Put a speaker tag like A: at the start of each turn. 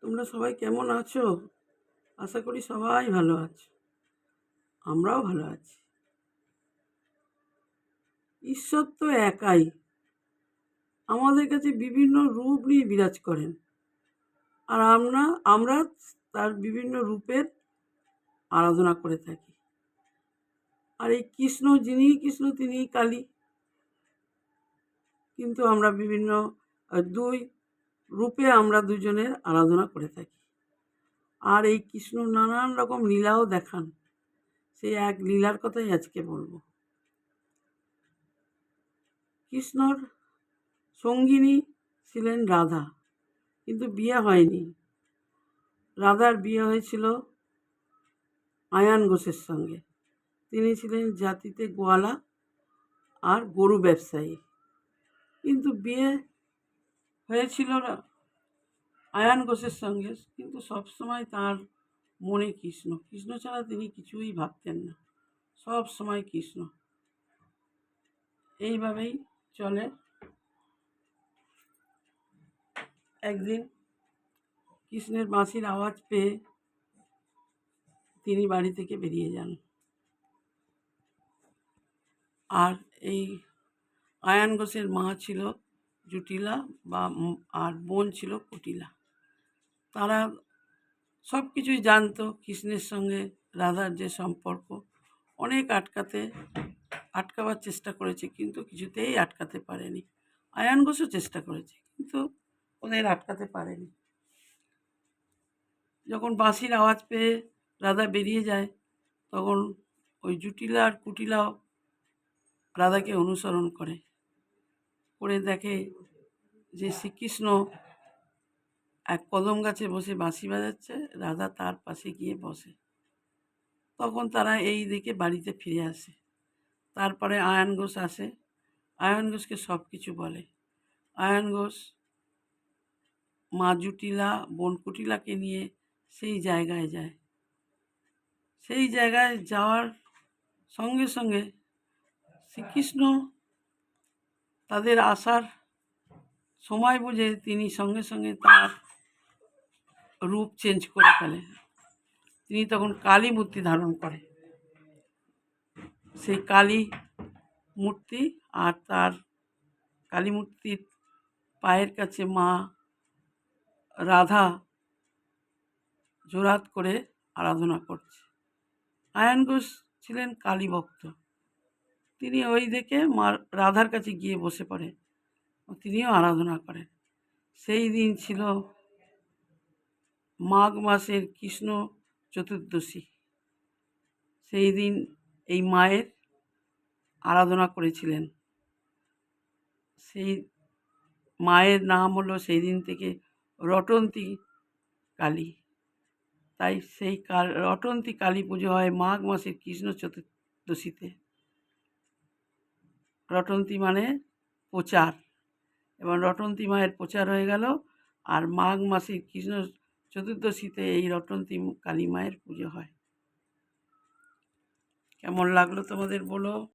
A: তোমরা সবাই কেমন আছো? আশা করি সবাই ভালো আছো। আমরাও ভালো আছি। ঈশ্বর তো একাই, আমাদের কাছে বিভিন্ন রূপ নিয়ে বিরাজ করেন। আর আমরা তার বিভিন্ন রূপের আরাধনা করে থাকি। আর এই কৃষ্ণ, যিনিই কৃষ্ণ তিনিই কালী। কিন্তু আমরা বিভিন্ন দুই রূপে আমরা দুজনের আরাধনা করে থাকি। আর এই কৃষ্ণ নানান রকম লীলাও দেখান। সেই এক লীলার কথাই আজকে বলবো। কৃষ্ণর সঙ্গিনী ছিলেন রাধা, কিন্তু বিয়ে হয়নি। রাধার বিয়ে হয়েছিল আয়ান ঘোষের সঙ্গে। তিনি ছিলেন জাতিতে গোয়ালা আর গরু ব্যবসায়ী। কিন্তু বিয়ে হয়েছিল আয়ান ঘোষের সঙ্গে, কিন্তু সবসময় তার মনে কৃষ্ণ। কৃষ্ণ ছাড়া তিনি কিছুই ভাবতেন না, সব সময় কৃষ্ণ। এইভাবেই চলে। একদিন কৃষ্ণের বাঁশির আওয়াজ পেয়ে তিনি বাড়ি থেকে বেরিয়ে যান। আর এই আয়ান ঘোষের মা ছিল জটিলা আর বোন ছিল কুটিলা। তারা সব কিছুই জানতো কৃষ্ণের সঙ্গে রাধার যে সম্পর্ক। অনেক আটকাবার চেষ্টা করেছে, কিন্তু কিছুতেই আটকাতে পারেনি। আয়ান ঘোষও চেষ্টা করেছে, কিন্তু ওদের আটকাতে পারেনি। যখন বাঁশির আওয়াজ পেয়ে রাধা বেরিয়ে যায়, তখন ওই জটিলা আর কুটিলাও রাধাকে অনুসরণ করে দেখে যে শ্রীকৃষ্ণ এক কদম গাছে বসে বাঁশি বাজাচ্ছে, রাধা তার পাশে গিয়ে বসে। তখন তারা এই দেখে বাড়িতে ফিরে আসে। তারপরে আয়ান ঘোষ আসে, আয়ান ঘোষকে সব কিছু বলে। আয়ান ঘোষ মা জটিলা, বোন কুটিলাকে নিয়ে সেই জায়গায় যায়। সেই জায়গায় যাওয়ার সঙ্গে সঙ্গে শ্রীকৃষ্ণ তাদের আসার সময় বুঝে তিনি সঙ্গে সঙ্গে তার রূপ চেঞ্জ করে ফেলে। তিনি তখন কালী মূর্তি ধারণ করে। সেই কালী মূর্তি আর তার কালী মূর্তির পায়ের কাছে মা রাধা জোড়হাত করে আরাধনা করছে। আয়ান ঘোষ ছিলেন কালী ভক্ত। তিনি ওই দেখে মা রাধার কাছে গিয়ে বসে পড়ে, তিনিও আরাধনা করেন। সেই দিন ছিল মাঘ মাসের কৃষ্ণ চতুর্দশী। সেই দিন এই মায়ের আরাধনা করেছিলেন। সেই মায়ের নাম হলো সেই দিন থেকে রটন্তী কালী। তাই সেই রটন্তী কালী পুজো হয় মাঘ মাসের কৃষ্ণ চতুর্দশীতে। রটন্তী মানে প্রচার, এবং রটন্তী মায়ের প্রচার হয়ে গেল। আর মাঘ মাসের কৃষ্ণ চতুর্দশীতে এই রটন্তী কালী মায়ের পুজো হয়। কেমন লাগলো তোমাদের বলো।